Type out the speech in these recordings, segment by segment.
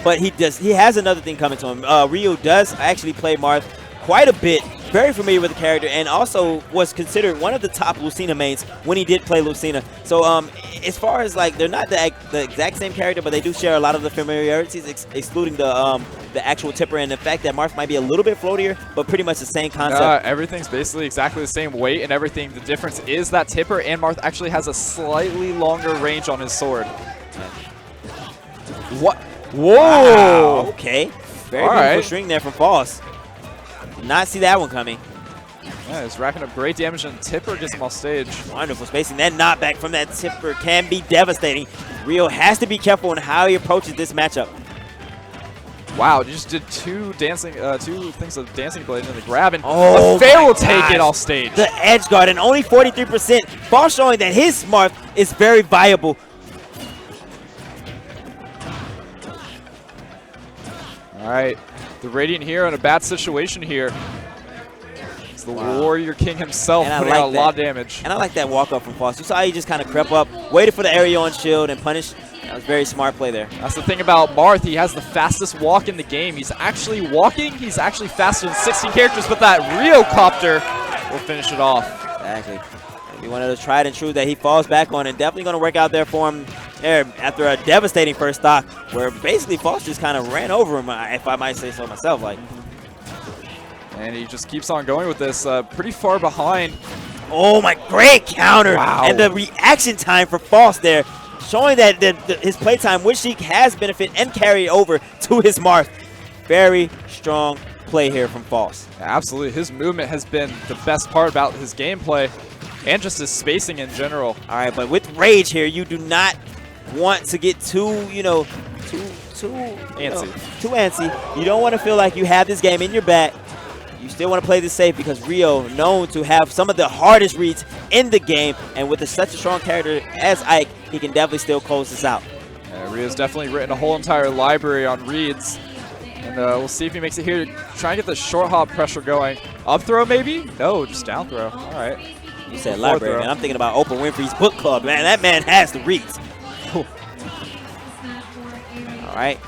but he has another thing coming to him. Ryu does actually play Marth quite a bit, very familiar with the character, and also was considered one of the top Lucina mains when he did play Lucina. So as far as like, they're not the exact same character, but they do share a lot of the familiarities, excluding the actual tipper and the fact that Marth might be a little bit floatier, but pretty much the same concept. Everything's basically exactly the same weight and everything. The difference is that tipper and Marth actually has a slightly longer range on his sword. What? Whoa! Wow. Okay. Very beautiful right. string there from False. Did not see that one coming. Yeah, he's racking up great damage, and tipper gets him off stage. Wonderful spacing. That knockback from that tipper can be devastating. Rio has to be careful on how he approaches this matchup. Wow, you just did two things of dancing blade and the grab, and Oh, Fair will take it off stage. The edge guard, and only 43%. False showing that his Marth is very viable. All right, the Radiant here in a bad situation here. It's the Warrior King himself putting out a lot of damage. And I like that walk up from False. You saw he just kind of crept up, waited for the area on shield, and punished. That was very smart play there. That's the thing about Marth. He has the fastest walk in the game. He's actually walking. He's actually faster than 16 characters, but that Rio copter will finish it off. Exactly. Maybe one of those tried and true that he falls back on, and definitely going to work out there for him there after a devastating first stock, where basically False just kind of ran over him, if I might say so myself. And he just keeps on going with this, pretty far behind. Oh my, great counter. Wow. And the reaction time for False there, showing that his playtime with Sheik has benefit and carried over to his Marth. Very strong play here from False. Absolutely. His movement has been the best part about his gameplay and just his spacing in general. All right, but with Rage here, you do not want to get too antsy. You don't want to feel like you have this game in your back. You still want to play this safe, because Rio, known to have some of the hardest reads in the game, and with such a strong character as Ike, he can definitely still close this out. Rio's definitely written a whole entire library on reads, and we'll see if he makes it here. Try and get the short hop pressure going. Up throw maybe? No, just down throw. All right. You said library, man. I'm thinking about Oprah Winfrey's book club, man. That man has the reads. All right.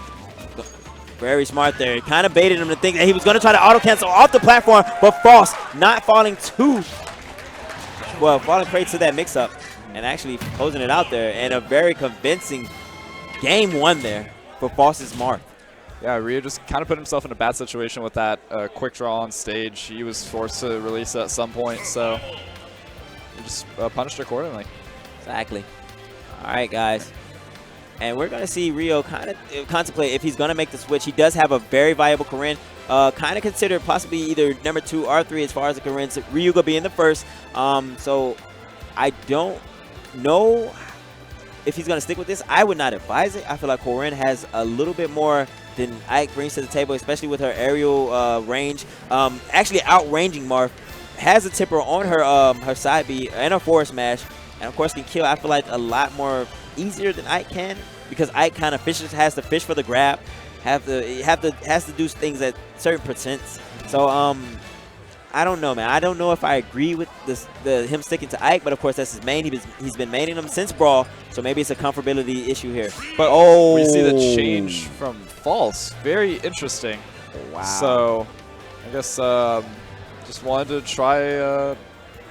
Very smart there. Kind of baited him to think that he was going to try to auto-cancel off the platform, but False not falling falling prey to that mix-up and actually closing it out there. And a very convincing game one there for False's Marth. Yeah, Rio just kind of put himself in a bad situation with that quick draw on stage. He was forced to release it at some point, so he just punished accordingly. Exactly. All right, guys. And we're going to see Rio kind of contemplate if he's going to make the switch. He does have a very viable Corinne. Kind of considered possibly either number 2 or 3 as far as the Corinne. So Ryuga being the first. So I don't know if he's going to stick with this. I would not advise it. I feel like Corinne has a little bit more than Ike brings to the table, especially with her aerial range. Actually outranging Marth. Has a tipper on her side B and her forward smash. And of course can kill, I feel like, a lot more easier than Ike can, because Ike kind of has to fish for the grab, has to do things at certain percents. So I don't know, man. I don't know if I agree with him sticking to Ike, but of course that's his main. He's been maining him since Brawl, so maybe it's a comfortability issue here. But we see the change from False. Very interesting. Wow. So I guess just wanted to try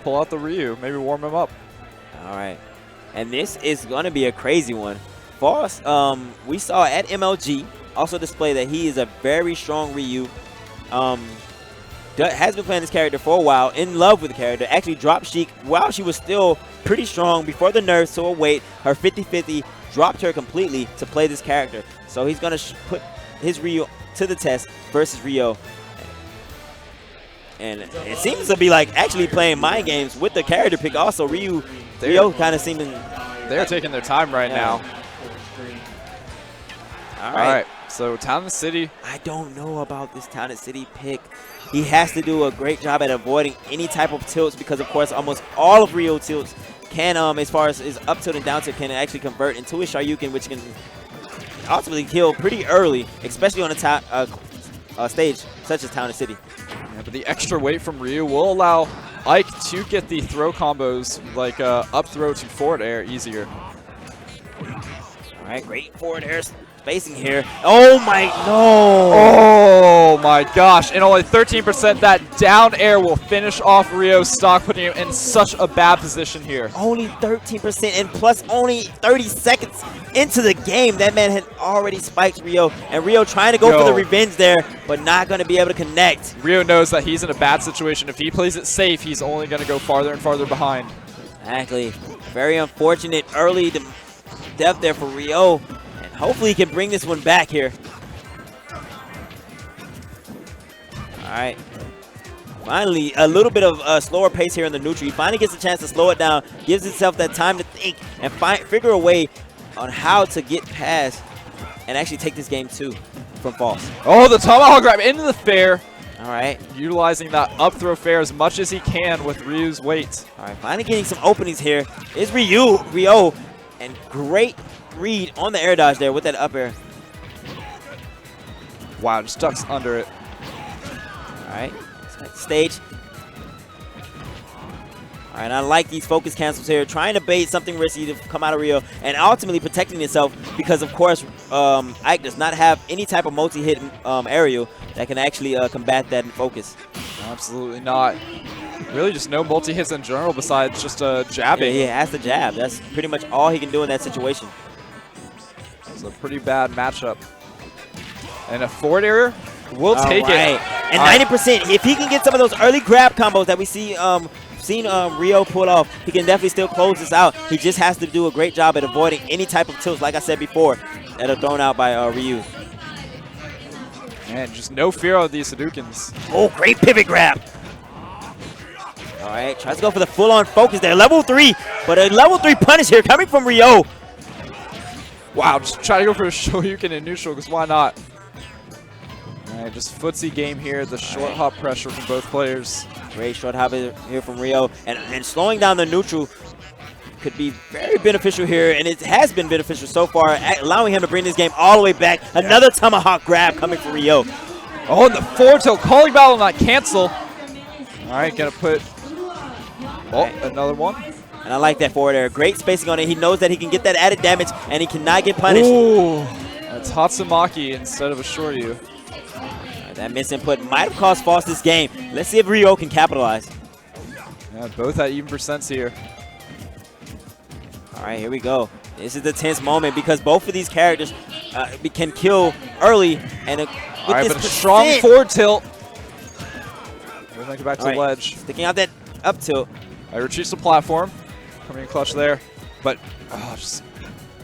pull out the Ryu, maybe warm him up. All right. And this is going to be a crazy one. False, we saw at MLG also display that he is a very strong Ryu. Has been playing this character for a while, in love with the character. Actually dropped Sheik while she was still pretty strong before the nerfs, so wait, her 50-50 dropped her completely to play this character. So he's going to put his Ryu to the test versus Rio. And it seems to be like actually playing mind games with the character pick. Also, Rio kind of seeming... They're taking their time right now. All right. So Town and City. I don't know about this Town and City pick. He has to do a great job at avoiding any type of tilts, because of course almost all of Rio tilts can, as far as his up tilt and down tilt, can actually convert into a Shoryuken, which can ultimately kill pretty early, especially on a stage such as Town and City. Yeah, but the extra weight from Ryu will allow Ike to get the throw combos, like up throw to forward air, easier. All right, great forward air spacing here. Oh my, no. Oh my gosh, and only 13%. That down air will finish off Rio's stock, putting him in such a bad position here. Only 13% and plus only 30 seconds into the game. That man had already spiked Rio, and Rio trying to go for the revenge there, but not going to be able to connect. Rio knows that he's in a bad situation. If he plays it safe, he's only going to go farther and farther behind. Exactly. Very unfortunate early death there for Rio, and hopefully he can bring this one back here. All right. Finally, a little bit of a slower pace here in the neutral. He finally gets a chance to slow it down, gives himself that time to think and figure a way on how to get past and actually take this game too from false. Oh, the tomahawk grab into the fair. All right. Utilizing that up throw fair as much as he can with Ryu's weight. All right, finally getting some openings here is Rio, and great read on the air dodge there with that up air. Wow, just ducks under it. All right, stage. All right, I like these focus cancels here, trying to bait something risky to come out of Rio, and ultimately protecting himself because, of course, Ike does not have any type of multi-hit aerial that can actually combat that in focus. Absolutely not. Really just no multi-hits in general besides just jabbing. Yeah, he has to jab. That's pretty much all he can do in that situation. It's a pretty bad matchup. And a forward air will take it. And 90%, if he can get some of those early grab combos that we see seen Rio pull off, he can definitely still close this out. He just has to do a great job at avoiding any type of tilts, like I said before, that are thrown out by Ryu. Man, just no fear of these Hadoukens. Oh, great pivot grab. All right, tries to go for the full-on focus there. Level 3, but a level 3 punish here coming from Rio. Wow, just try to go for a Shoryuken in neutral, because why not? All right, just footsie game here. The short hop pressure from both players. Great short hop here from Rio. And slowing down the neutral could be very beneficial here, and it has been beneficial so far, allowing him to bring this game all the way back. Another tomahawk grab coming from Rio. Oh, and the forward tilt. Calling battle not cancel. All right, gonna put... Oh, another one. And I like that forward air. Great spacing on it. He knows that he can get that added damage, and he cannot get punished. Ooh, that's Hatsumaki instead of a Shoryu. That misinput might have cost False this game. Let's see if Rio can capitalize. Yeah, both at even percents here. All right, here we go. This is the tense moment because both of these characters can kill early. And with all right, this but a strong forward tilt. We're going to go back to the ledge. Sticking out that up tilt. I retreats the platform. Coming in clutch there. But, just...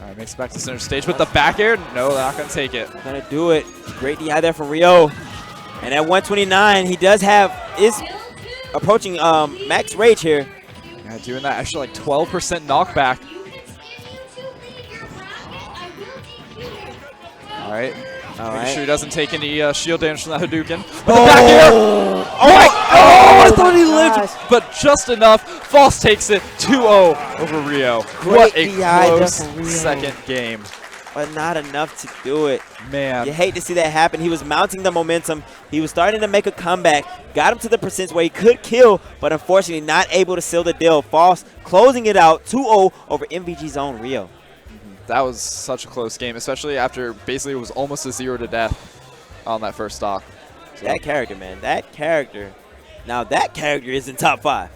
All right, makes it back to center stage with the back air. No, they're not going to take it. Gonna do it. Great DI there from Rio. And at 129, he is approaching max rage here. Yeah, doing that extra like 12% knockback. All right. Making sure he doesn't take any shield damage from that Hadouken. But the back air! Oh, I thought he lived, but just enough. False takes it 2-0 over Rio. What a close second game. But not enough to do it. Man. You hate to see that happen. He was mounting the momentum. He was starting to make a comeback. Got him to the percents where he could kill, but unfortunately not able to seal the deal. False closing it out 2-0 over MVG's own Rio. That was such a close game, especially after basically it was almost a 0 to death on that first stock. So that character, man. That character. Now that character is in top 5.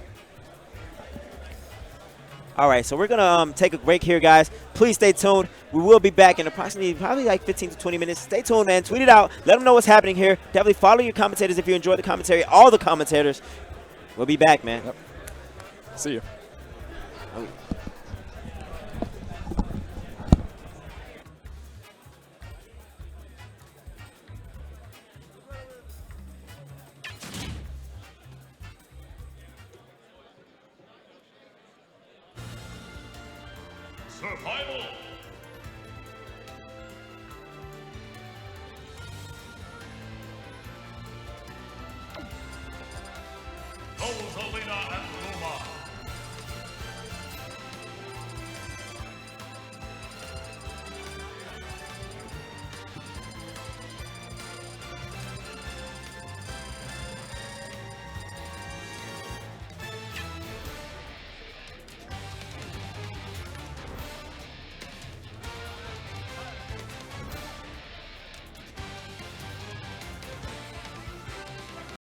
All right, so we're going to take a break here, guys. Please stay tuned. We will be back in approximately probably like 15 to 20 minutes. Stay tuned, man. Tweet it out. Let them know what's happening here. Definitely follow your commentators if you enjoy the commentary. All the commentators. We'll be back, man. Yep. See you. Oh. Survival! Goes Alina and